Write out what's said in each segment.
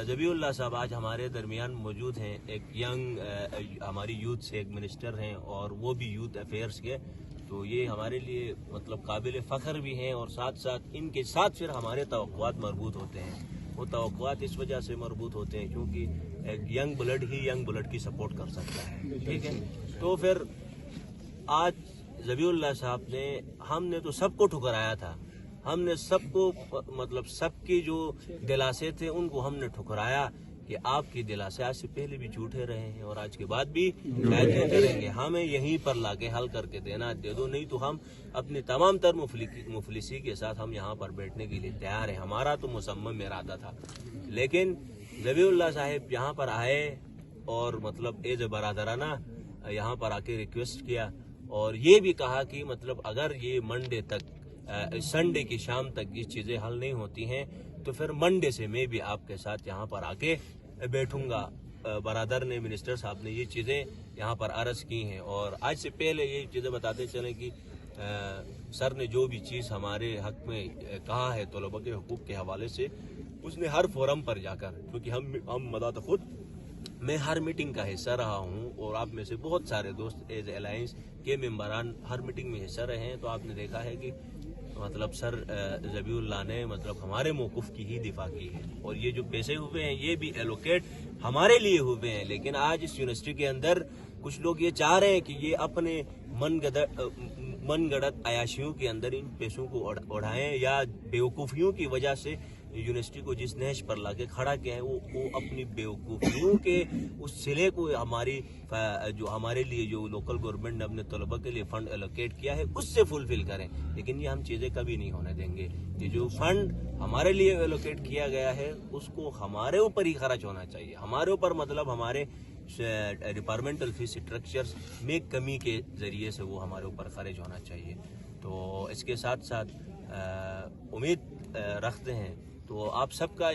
ذبیح اللہ صاحب آج ہمارے درمیان موجود ہیں. ایک ینگ ہماری یوتھ سے ایک منسٹر ہیں اور وہ بھی یوتھ افیئرس کے. تو یہ ہمارے لیے مطلب قابل فخر بھی ہیں اور ساتھ ساتھ ان کے ساتھ پھر ہمارے توقعات مربوط ہوتے ہیں. وہ توقعات اس وجہ سے مربوط ہوتے ہیں کیونکہ ایک ینگ بلڈ ہی ینگ بلڈ کی سپورٹ کر سکتا ہے. ٹھیک ہے. تو پھر آج ذبیح اللہ صاحب نے ہم نے تو سب کو ٹھکرایا تھا. ہم نے سب کو مطلب سب کی جو دلاسے تھے ان کو ہم نے ٹھکرایا کہ آپ کی دلاسے آج سے پہلے بھی جھوٹے رہے ہیں اور آج کے بعد بھی شاید جھوٹے رہیں گے. ہمیں یہیں پر لا کے حل کر کے دینا دے دو, نہیں تو ہم اپنی تمام تر مفلسی کے ساتھ ہم یہاں پر بیٹھنے کے لیے تیار ہیں. ہمارا تو مصمم ارادہ تھا, لیکن ذبیح اللہ صاحب یہاں پر آئے اور مطلب ایز اے برادرانہ یہاں پر آ کے ریکویسٹ کیا اور یہ بھی کہا کہ مطلب اگر یہ منڈے تک سنڈے کی شام تک یہ چیزیں حل نہیں ہوتی ہیں تو پھر منڈے سے میں بھی آپ کے ساتھ یہاں پر آ کے بیٹھوں گا. برادر نے منسٹر صاحب نے یہ چیزیں یہاں پر عرض کی ہیں اور آج سے پہلے یہ چیزیں بتاتے چلیں کہ سر نے جو بھی چیز ہمارے حق میں کہا ہے طلباء کے حقوق کے حوالے سے اس نے ہر فورم پر جا کر, کیونکہ ہم مدد خود میں ہر میٹنگ کا حصہ رہا ہوں اور آپ میں سے بہت سارے دوست ایز الائنس کے ممبران ہر میٹنگ میں حصہ رہے ہیں, تو آپ نے دیکھا ہے کہ مطلب سر ذبیح اللہ نے مطلب ہمارے موقف کی ہی دفاع کی ہے. اور یہ جو پیسے ہوئے ہیں یہ بھی ایلوکیٹ ہمارے لیے ہوئے ہیں, لیکن آج اس یونیورسٹی کے اندر کچھ لوگ یہ چاہ رہے ہیں کہ یہ اپنے من گڑت عیاشیوں کے اندر ان پیسوں کو اڑائیں یا بیوقوفیوں کی وجہ سے یونیورسٹی کو جس نہج پر لا کے کھڑا کیا ہے وہ اپنی بیوقوفیوں کے اس سلے کو جو ہمارے لیے جو لوکل گورنمنٹ نے اپنے طلباء کے لیے فنڈ ایلوکیٹ کیا ہے اس سے فلفل کریں. لیکن یہ ہم چیزیں کبھی نہیں ہونے دیں گے. یہ جو فنڈ ہمارے لیے ایلوکیٹ کیا گیا ہے اس کو ہمارے اوپر ہی خرچ ہونا چاہیے. ہمارے اوپر مطلب ہمارے ڈپارٹمنٹل فیس اسٹرکچرز میں کمی کے ذریعے سے وہ ہمارے اوپر خرچ ہونا چاہیے. تو اس کے ساتھ ساتھ امید رکھتے ہیں تو آپ سب کا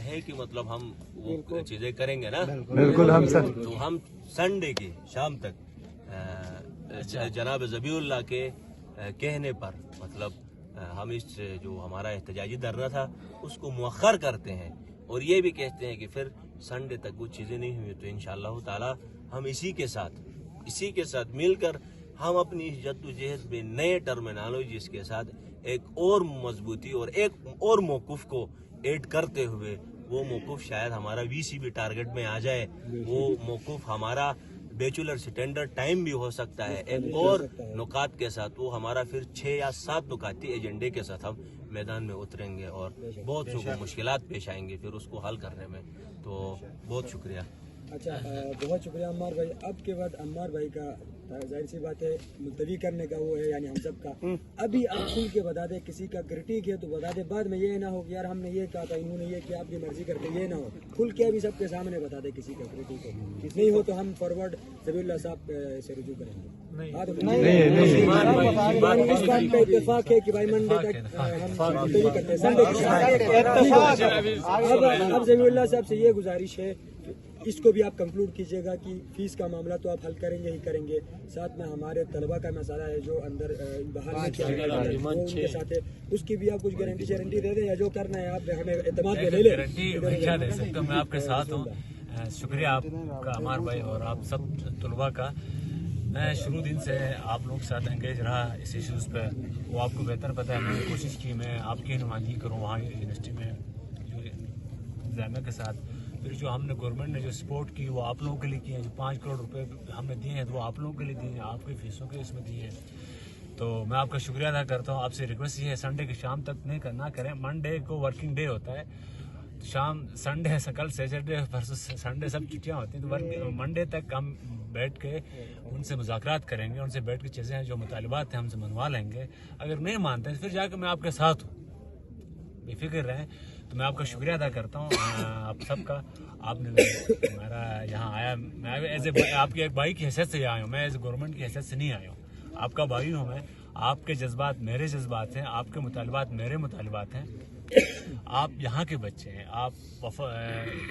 ہے کہ مطلب ہم وہ چیزیں کریں گے نا. بالکل تو ہم سنڈے کی شام تک جناب ذبیح اللہ کے کہنے پر مطلب ہم اس جو ہمارا احتجاجی دھرنا تھا اس کو مؤخر کرتے ہیں اور یہ بھی کہتے ہیں کہ پھر سنڈے تک وہ چیزیں نہیں ہوئی تو انشاءاللہ تعالی ہم اسی کے ساتھ مل کر ہم اپنی جدوجہد میں نئے ٹرمینالوجیز کے ساتھ ایک اور مضبوطی اور ایک اور موقف کو ایڈ کرتے ہوئے وہ موقف شاید ہمارا VCB ٹارگٹ میں آ جائے. وہ موقف ہمارا بیچولر اسٹینڈرڈ ٹائم بھی ہو سکتا ہے ایک اور نکات کے ساتھ. وہ ہمارا پھر 6 یا 7 نکاتی ایجنڈے کے ساتھ ہم میدان میں اتریں گے اور بہت سی مشکلات پیش آئیں گے پھر اس کو حل کرنے میں. تو بہت شکریہ. اچھا بہت شکریہ عمار بھائی. اب کے بعد عمار بھائی کا ظاہر سی بات ہے ملتوی کرنے کا وہ ہے یعنی ہم سب کا. ابھی آپ کھل کے بتا دیں, کسی کا کرٹیک ہے تو بتا دیں, بعد میں یہ نہ ہو کہ یار ہم نے یہ کہا تھا انہوں نے یہ کیا آپ کی مرضی کرتے, یہ نہ ہو. کھل کے ابھی سب کے سامنے بتا دیں کسی کا کرٹیک ہو, نہیں ہو تو ہم فارورڈ ذبیح اللہ صاحب سے رجوع کریں گے. اس بات پہ اتفاق ہے کہ بھائی منڈے تک ہم ملتوی کرتے ہیں سنڈے کی. اب ذبیح اللہ صاحب سے یہ گزارش ہے اس کو بھی آپ کنکلوڈ کیجئے گا کہ فیس کا معاملہ تو آپ حل کریں گے ہی کریں گے, ساتھ میں ہمارے طلباء کا مسئلہ ہے جو اندر باہر میں کیا ان کے ساتھ ہے اس کی بھی آپ کچھ گارنٹی دے دیں یا جو کرنا ہے آپ ہمیں اعتماد میں لے لیں. کیا دے سکتا ہوں, میں آپ کے ساتھ ہوں. شکریہ آپ کا عمار بھائی اور آپ سب طلباء کا. میں شروع دن سے آپ لوگوں کے ساتھ انگیج رہا اس ایشوز پہ, وہ آپ کو بہتر پتہ ہے. میں نے کوشش کی میں آپ کی نمائندگی کروں وہاں یونیورسٹی میں جو انتظامیہ کے ساتھ. پھر جو ہم نے گورنمنٹ نے جو سپورٹ کی وہ آپ لوگوں کے لیے کی ہے. جو 5 کروڑ روپے ہم نے دیے ہیں وہ آپ لوگوں کے لیے دیے ہیں, آپ کی فیسوں کے اس میں دیے ہیں. تو میں آپ کا شکریہ ادا کرتا ہوں. آپ سے ریکویسٹ یہ ہے سنڈے کی شام تک نہ کریں. منڈے کو ورکنگ ڈے ہوتا ہے, شام سنڈے ہے, کل سیٹرڈے پرسوں سنڈے سب چھٹیاں ہوتی ہیں, تو منڈے تک ہم بیٹھ کے ان سے مذاکرات کریں گے, ان سے بیٹھ کے چیزیں جو مطالبات ہیں ہم سے منوا لیں گے. اگر نہیں مانتے ہیں پھر جا کے میں آپ کے ساتھ ہوں, بے فکر رہیں. تو میں آپ کا شکریہ ادا کرتا ہوں آپ سب کا. آپ نے میرا یہاں آیا, میں آپ کے ایک بھائی کی حیثیت سے آیا ہوں, میں ایز گورنمنٹ کی حیثیت سے نہیں آیا ہوں. آپ کا بھائی ہوں میں. آپ کے جذبات میرے جذبات ہیں, آپ کے مطالبات میرے مطالبات ہیں. آپ یہاں کے بچے ہیں, آپ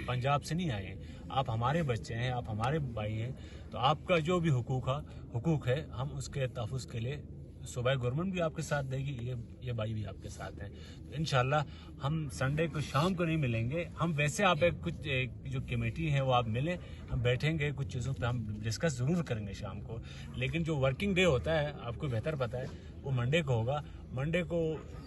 پنجاب سے نہیں آئے ہیں, آپ ہمارے بچے ہیں, آپ ہمارے بھائی ہیں. تو آپ کا جو بھی حقوق ہے ہم اس کے تحفظ کے لیے صوبائی گورنمنٹ بھی آپ کے ساتھ دے گی, یہ بھائی بھی آپ کے ساتھ ہیں. تو انشاءاللہ ہم سنڈے کو شام کو نہیں ملیں گے. ہم ویسے آپ کچھ جو کمیٹی ہے وہ آپ ملیں, ہم بیٹھیں گے, کچھ چیزوں پہ ہم ڈسکس ضرور کریں گے شام کو. لیکن جو ورکنگ ڈے ہوتا ہے آپ کو بہتر پتہ ہے وہ منڈے کو ہوگا. منڈے کو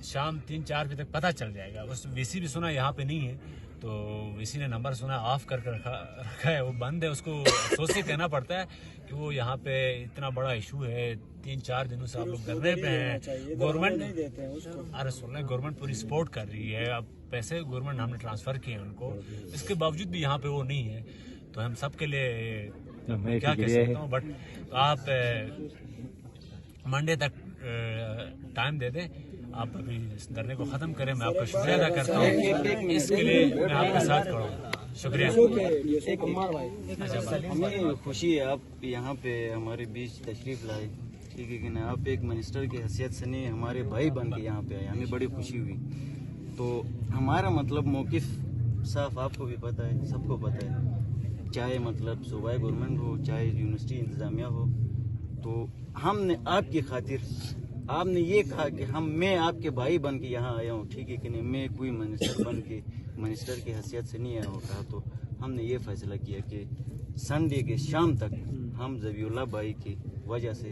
شام 3-4 بجے تک پتہ چل جائے گا. اس وی سی بھی سنا یہاں پہ نہیں ہے, تو وی سی نے نمبر سنا آف کر کے رکھا ہے, وہ بند ہے. اس کو افسوس سے کہنا پڑتا ہے کہ وہ یہاں پہ اتنا بڑا ایشو ہے, 3-4 دنوں سے آپ لوگ دھرنے پہ ہیں. گورنمنٹ ارے سنیں, گورنمنٹ پوری سپورٹ کر رہی ہے. اب پیسے گورنمنٹ ہم نے ٹرانسفر کیے ہیں ان کو, اس کے باوجود بھی یہاں پہ وہ نہیں ہے. تو ہم سب کے لیے کیا کہہ سکتا ہوں, بٹ آپ منڈے تک ٹائم دے دیں. آپ ابھی اس دھرنے کو ختم کریں. میں آپ کا شکریہ ادا کرتا ہوں, اس کے لیے میں آپ کے ساتھ کھڑا ہوں. شکریہ. ہمیں خوشی ہے آپ یہاں پہ ہمارے بیچ تشریف لائے, ٹھیک ہے کہ نا. آپ ایک منسٹر کی حیثیت سے نہیں, ہمارے بھائی بن کے یہاں پہ آئے, ہمیں بڑی خوشی ہوئی. تو ہمارا مطلب موقف صاف آپ کو بھی پتہ ہے, سب کو پتہ ہے, چاہے مطلب صوبائی گورنمنٹ ہو, چاہے یونیورسٹی انتظامیہ ہو. تو ہم نے آپ کی خاطر, آپ نے یہ کہا کہ میں آپ کے بھائی بن کے یہاں آیا ہوں, ٹھیک ہے کہ نہیں. میں کوئی منسٹر بن کے منسٹر کی حیثیت سے نہیں آیا ہوں کہا. تو ہم نے یہ فیصلہ کیا کہ سنڈے کے شام تک ہم ذبیح اللہ بھائی کی وجہ سے